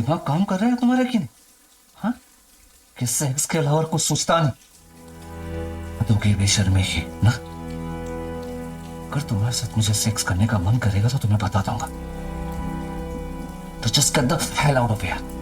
दिमाग काम कर रहा है तुम्हारा कि नहीं? हाँ, कि सेक्स के अलावा कुछ सोचता नहीं? तो की बेशर्मी ही ना। अगर तुम्हारे साथ मुझे सेक्स करने का मन करेगा तो तुम्हें बता दूंगा। तो just get the hell out of here.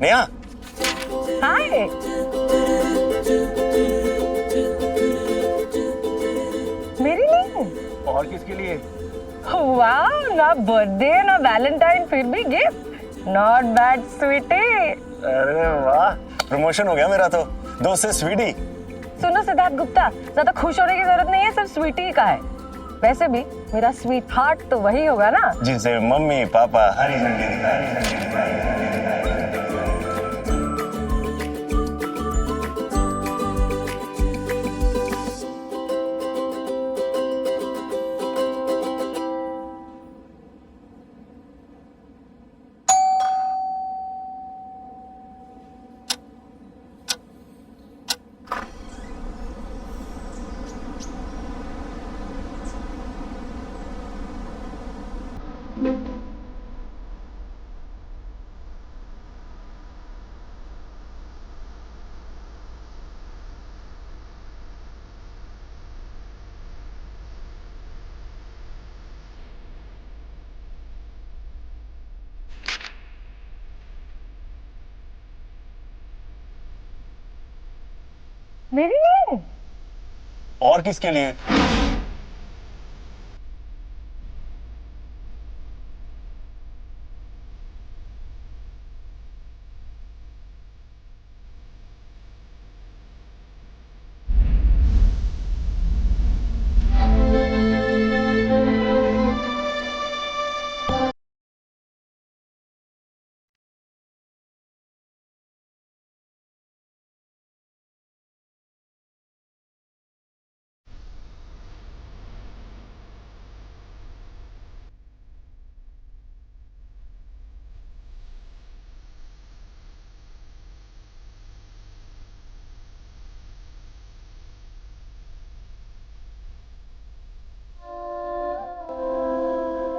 Neha, hi. मेरे लिए? और किसके लिए? वाह, ना बर्थडे ना वैलेंटाइन, फिर भी गिफ्ट। Not bad Sweety. अरे वाह, प्रमोशन हो गया मेरा तो। दोस्त से स्वीटी। सुनो सिद्धार्थ गुप्ता, ज्यादा खुश होने की जरूरत नहीं है, सिर्फ स्वीटी का है। वैसे भी मेरा स्वीट हार्ट तो वही होगा ना जिसे मम्मी पापा हरी झंडी दिखाई। मेरे लिए। और किसके लिए?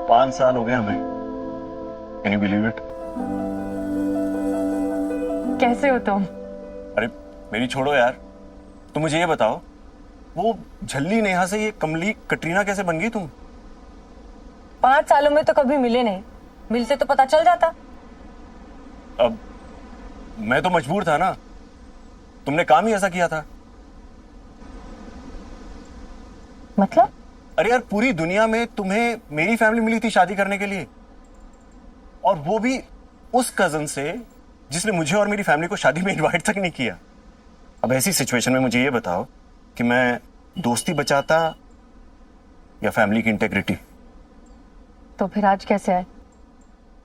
पांच साल हो गए हमें। Can you believe it? कैसे हो तुम? अरे मेरी छोड़ो यार, तुम मुझे ये बताओ, वो झल्ली नेहा से ये कमली कटरीना कैसे बन गई तुम? 5 सालों में तो कभी मिले नहीं, मिलते तो पता चल जाता। अब मैं तो मजबूर था ना, तुमने काम ही ऐसा किया था। मतलब? अरे यार, पूरी दुनिया में तुम्हें मेरी फैमिली मिली थी शादी करने के लिए, और वो भी उस कजन से जिसने मुझे और मेरी फैमिली को शादी में इनवाइट तक नहीं किया। अब ऐसी सिचुएशन में मुझे ये बताओ कि मैं दोस्ती बचाता या फैमिली की इंटेग्रिटी? तो फिर आज कैसे आए?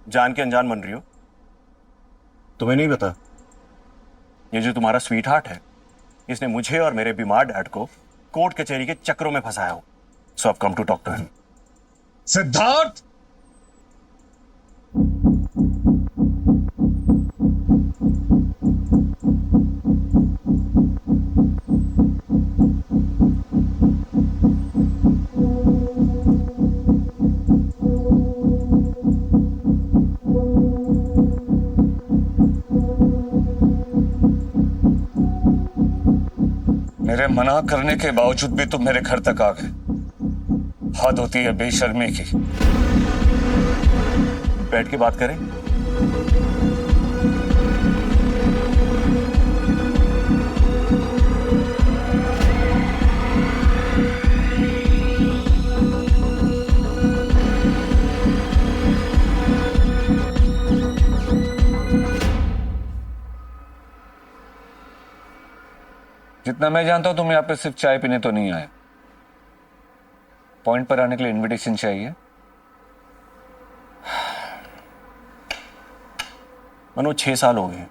जान के अनजान बन रही हो? तुम्हें नहीं पता, ये जो तुम्हारा स्वीट हार्ट है, इसने मुझे और मेरे बीमार डैड को कोर्ट कचहरी के चक्रों में फंसाया हो। So I come to talk to him. Siddharth, मेरे मना करने के बावजूद भी तुम मेरे घर तक आ गए। हद होती है बेशर्मी की। बैठ के बात करें। जितना मैं जानता हूं तुम यहाँ पे सिर्फ चाय पीने तो नहीं आए, पॉइंट पर आने के लिए इनविटेशन चाहिए। मनोज 6 साल हो गए,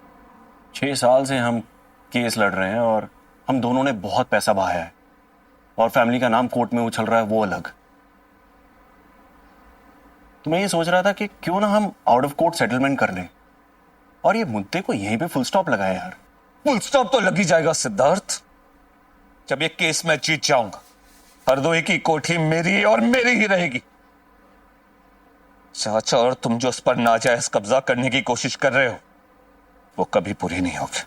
6 साल से हम केस लड़ रहे हैं और हम दोनों ने बहुत पैसा बहाया है और फैमिली का नाम कोर्ट में उछल रहा है, वो अलग। तो मैं ये सोच रहा था कि क्यों ना हम आउट ऑफ कोर्ट सेटलमेंट कर लें और ये मुद्दे को यहीं पे फुल स्टॉप लगाए यार। फुल स्टॉप तो लग ही जाएगा सिद्धार्थ, जब ये केस मैं जीत जाऊंगा। हरदोई की कोठी मेरी और मेरी ही रहेगी। चाचा और तुम जो उस पर नाजायज कब्जा करने की कोशिश कर रहे हो वो कभी पूरी नहीं होगी।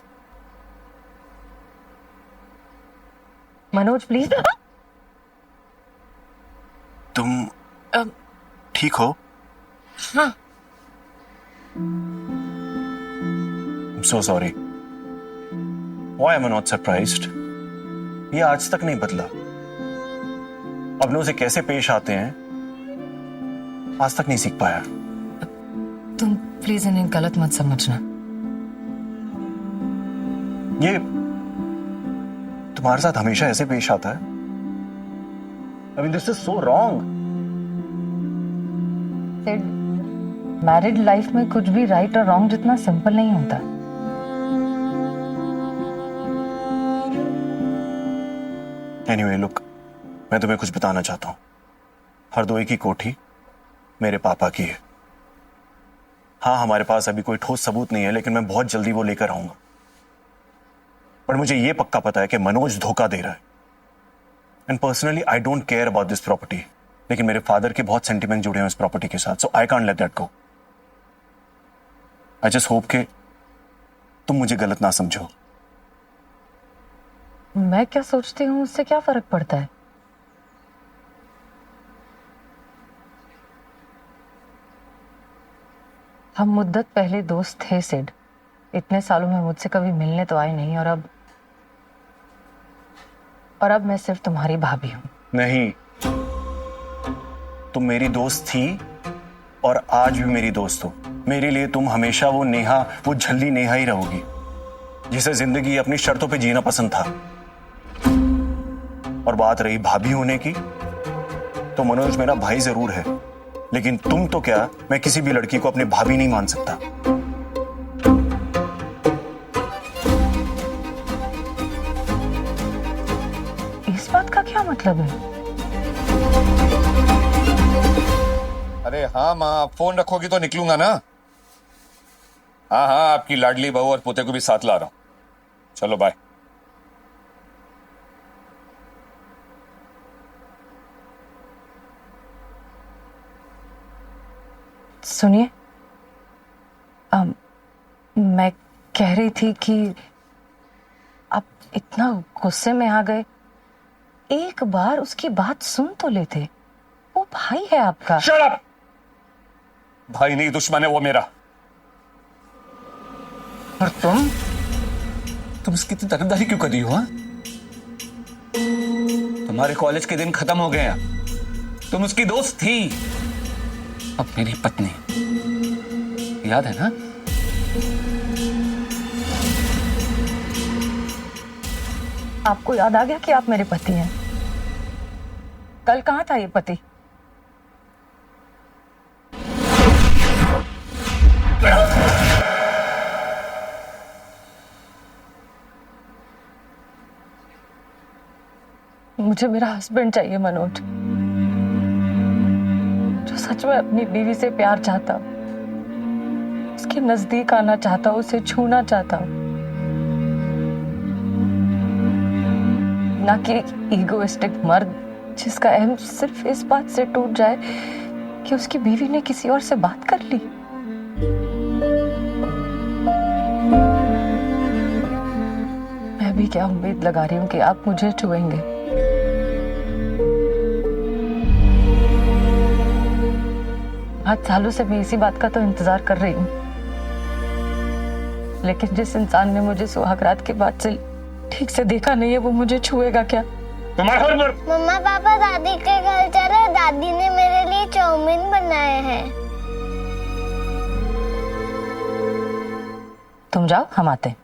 मनोज प्लीज। तुम ठीक हो? हाँ। I'm so sorry. Why am I not surprised? ये आज तक नहीं बदला। अपनों से कैसे पेश आते हैं आज तक नहीं सीख पाया। तुम प्लीज इन्हें गलत मत समझना। ये तुम्हारे साथ हमेशा ऐसे पेश आता है? I mean, this is so wrong. Married life में कुछ भी राइट और रॉन्ग जितना सिंपल नहीं होता। एनीवे लुक, मैं तुम्हें कुछ बताना चाहता हूं। हरदोई की कोठी मेरे पापा की है। हाँ, हमारे पास अभी कोई ठोस सबूत नहीं है, लेकिन मैं बहुत जल्दी वो लेकर आऊंगा। पर मुझे यह पक्का पता है कि मनोज धोखा दे रहा है। And personally I don't care about this property, लेकिन मेरे फादर के बहुत सेंटिमेंट जुड़े हैं इस प्रॉपर्टी के साथ, so I can't let that go. I just hope कि तुम मुझे गलत ना समझो। मैं क्या सोचती हूँ उससे क्या फर्क पड़ता है? हम मुद्दत पहले दोस्त थे सिड। इतने सालों में मुझसे कभी मिलने तो आए नहीं, और अब मैं सिर्फ तुम्हारी भाभी हूं। नहीं, तुम मेरी दोस्त थी और आज भी मेरी दोस्त हो। मेरे लिए तुम हमेशा वो नेहा, वो झल्ली नेहा ही रहोगी जिसे जिंदगी अपनी शर्तों पे जीना पसंद था। और बात रही भाभी होने की, तो मनोज मेरा भाई जरूर है, लेकिन तुम तो क्या, मैं किसी भी लड़की को अपनी भाभी नहीं मान सकता। इस बात का क्या मतलब है? अरे हाँ माँ, फोन रखोगी तो निकलूंगा ना। हाँ हाँ, आपकी लाडली बहू और पोते को भी साथ ला रहा हूं। चलो बाय। सुनिए, मैं कह रही थी कि आप इतना गुस्से में आ गए, एक बार उसकी बात सुन तो लेते। वो भाई है आपका। Shut up! भाई नहीं, दुश्मन है वो मेरा। और तुम इसकी इतनी तरफदारी क्यों कर रही हो? तुम्हारे कॉलेज के दिन खत्म हो गए हैं। तुम उसकी दोस्त थी, अब मेरी पत्नी। याद है ना? आपको याद आ गया कि आप मेरे पति हैं? कल कहाँ था ये पति? मुझे मेरा हस्बैंड चाहिए मनोज, जो सच में अपनी बीवी से प्यार चाहता, उसके नजदीक आना चाहता, उसे छूना चाहता, ना कि ईगोइस्टिक मर्द जिसका अहम सिर्फ इस बात से टूट जाए कि उसकी बीवी ने किसी और से बात कर ली। मैं भी क्या उम्मीद लगा रही हूं कि आप मुझे छुएंगे। आज सालों से मैं इसी बात का तो इंतजार कर रही हूं, लेकिन जिस इंसान ने मुझे सुहागरात के बाद से ठीक से देखा नहीं है, वो मुझे छुएगा क्या? मम्मा पापा दादी के घर चले, दादी ने मेरे लिए चाउमीन बनाए हैं। तुम जाओ, हम आते हैं।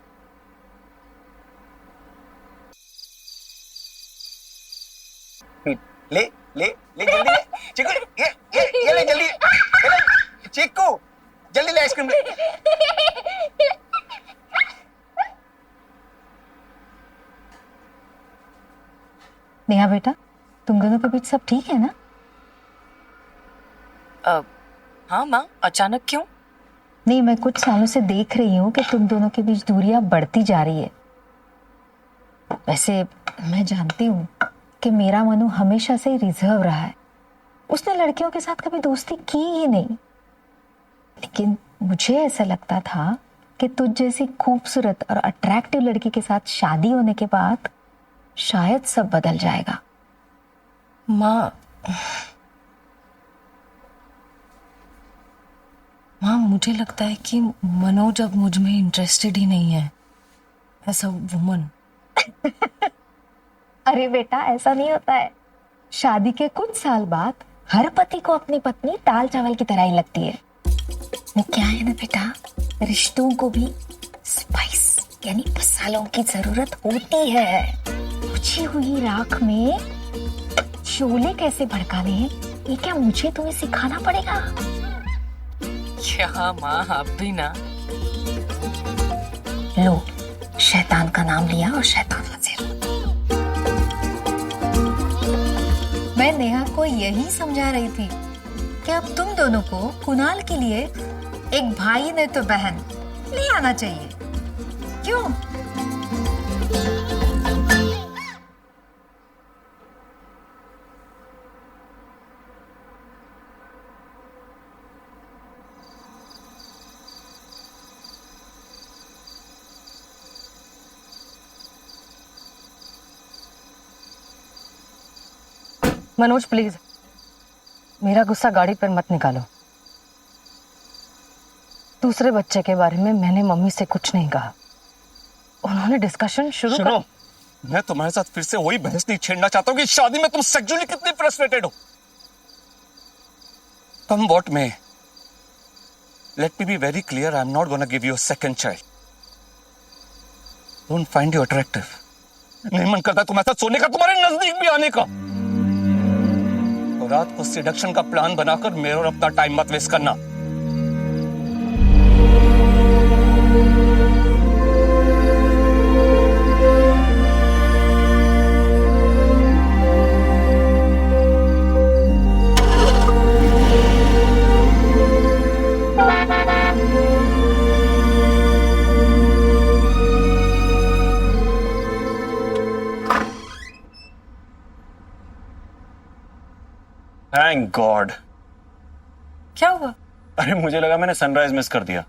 ले ले ले जल्दी ले चिकू, ये ले जल्दी, ये ले चिकू, जल्दी ले आइसक्रीम ले। नेहा बेटा, तुम दोनों के बीच सब ठीक है ना? हाँ माँ, अचानक क्यों? नहीं, मैं कुछ सालों से देख रही हूँ कि तुम दोनों के बीच दूरियां बढ़ती जा रही है। वैसे मैं जानती हूँ कि मेरा मनु हमेशा से ही रिजर्व रहा है। उसने लड़कियों के साथ कभी दोस्ती की ही नहीं। लेकिन मुझे ऐसा लगता था कि तुझ जैसी खूबसूरत और अट्रैक्टिव लड़की के साथ शादी होने के बाद शायद सब बदल जाएगा। माँ मुझे लगता है कि मनोज अब मुझ में इंटरेस्टेड ही नहीं है एज अ वुमन। अरे बेटा, ऐसा नहीं होता है। शादी के कुछ साल बाद हर पति को अपनी पत्नी दाल चावल की तरह ही लगती है। वो क्या है ना बेटा, रिश्तों को भी स्पाइस यानी मसालों की जरूरत होती है। बुझी हुई राख में शोले कैसे भड़काने हैं, ये क्या मुझे तुम्हें सिखाना पड़ेगा? क्या माँ, आप भी ना। लो, शैतान का नाम लिया और शैतान हाजिर। मैं नेहा को यही समझा रही थी कि अब तुम दोनों को कुणाल के लिए एक भाई ने तो बहन ले आना चाहिए। क्यों? मनोज प्लीज, मेरा गुस्सा गाड़ी पर मत निकालो। दूसरे बच्चे के बारे में मैंने मम्मी से कुछ नहीं कहा। उन्होंने डिस्कशन शुरू सुनो, मैं तुम्हारे साथ फिर से वही बहस नहीं छेड़ना चाहता हूँ कि शादी में तुम सेक्सुअली कितने फ्रस्ट्रेटेड हो। Come what may, let me be very clear, I am not gonna give you a second child. Don't find you attractive. नहीं मन करता तुम्हारे साथ सोने का, तुम्हारे नजदीक भी आने का। तो रात को सिडक्शन का प्लान बनाकर मेरे और अपना टाइम मत वेस्ट करना। Thank God. क्या हुआ? अरे मुझे लगा मैंने सनराइज मिस कर दिया,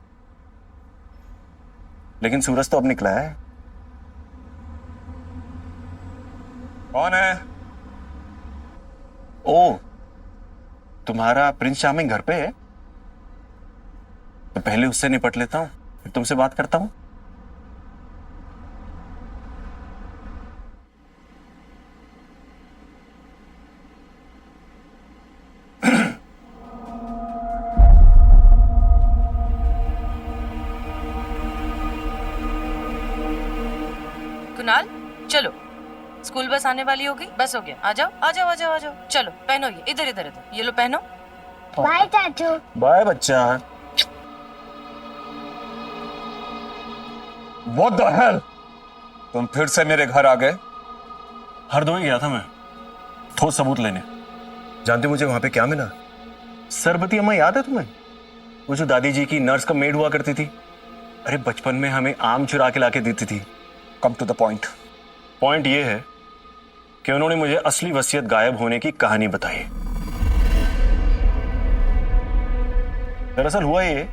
लेकिन सूरज तो अब निकला है। कौन है? ओ, तुम्हारा प्रिंस चार्मिंग घर पे है? तो पहले उससे निपट लेता हूं, फिर तुमसे बात करता हूं। कुणाल, चलो, स्कूल बस आने वाली होगी। बस हो गया, आ जाओ आ जाओ आ जाओ आ जाओ। चलो पहनो, ये इधर इधर इधर, ये लो पहनो। बाय चाचू। बाय बच्चा। What the hell? तुम फिर से मेरे घर आ गए? हरदोई गया था मैं, ठोस सबूत लेने। जानते मुझे वहां पे क्या मिला? सरबती अम्मा याद है तुम्हें? वो जो दादी जी की नर्स का मेड हुआ करती थी। अरे बचपन में हमें आम चुरा के लाके देती थी। Come to the point. Point ये है कि उन्होंने मुझे असली वसीयत गायब होने की कहानी बताई। दरअसल हुआ ये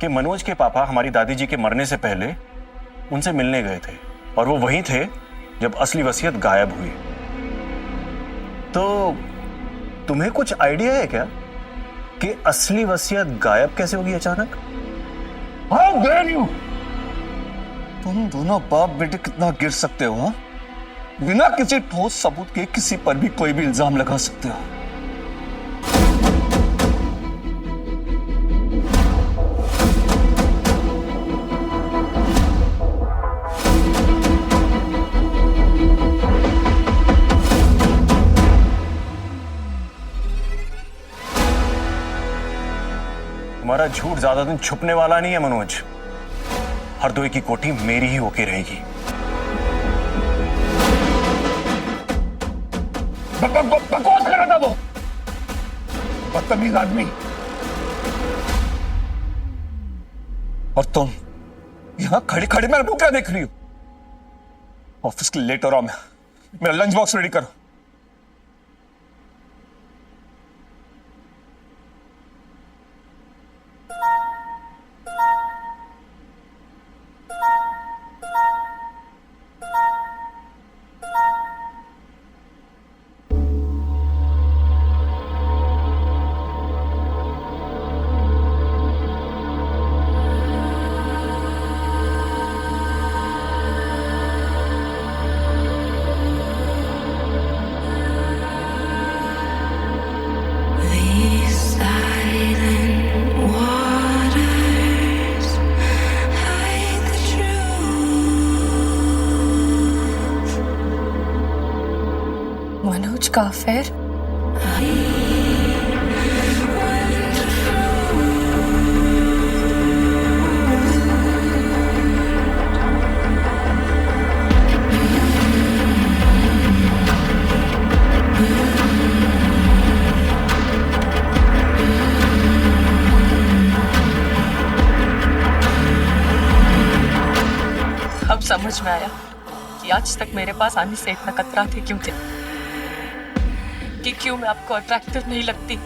कि मनोज के पापा हमारी दादी जी के मरने से पहले उनसे मिलने गए थे, और वो वहीं थे जब असली वसीयत गायब हुई। तो तुम्हें कुछ आइडिया है क्या कि असली वसीयत गायब कैसे होगी अचानक? How dare you? तुम दोनों बाप बेटे कितना गिर सकते हो, हाँ? बिना किसी ठोस सबूत के किसी पर भी कोई भी इल्जाम लगा सकते हो। तुम्हारा झूठ ज्यादा दिन छुपने वाला नहीं है मनोज। हरदोई की कोठी मेरी ही होके रहेगी। बकवास कर रहा था वो बदतमीज आदमी। और तुम यहां खड़े खड़े मेरे को क्या देख रही हो? ऑफिस के लिए लेट हो रहा हूं मैं, मेरा लंच बॉक्स रेडी करो। मनोज का अफेयर? अब समझ में आया कि आज तक मेरे पास आने से इतना कतराते क्यों थे, कि क्यों मैं आपको अट्रैक्टिव नहीं लगती,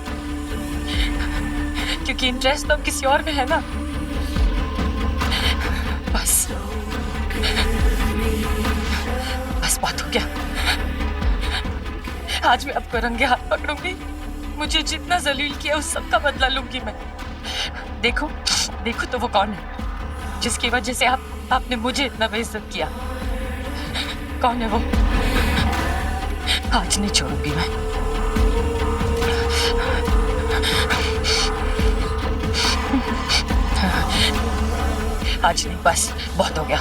क्योंकि इंटरेस्ट तो किसी और में है ना। बस बस बात हो गया। आज मैं आपको रंगे हाथ पकड़ूंगी, मुझे जितना जलील किया उस सब का बदला लूंगी मैं। देखो देखो तो वो कौन है जिसकी वजह से आपने मुझे इतना बेइज्जत किया। कौन है वो? आज नहीं छोड़ूंगी मैं। आज नहीं, बस बहुत हो गया।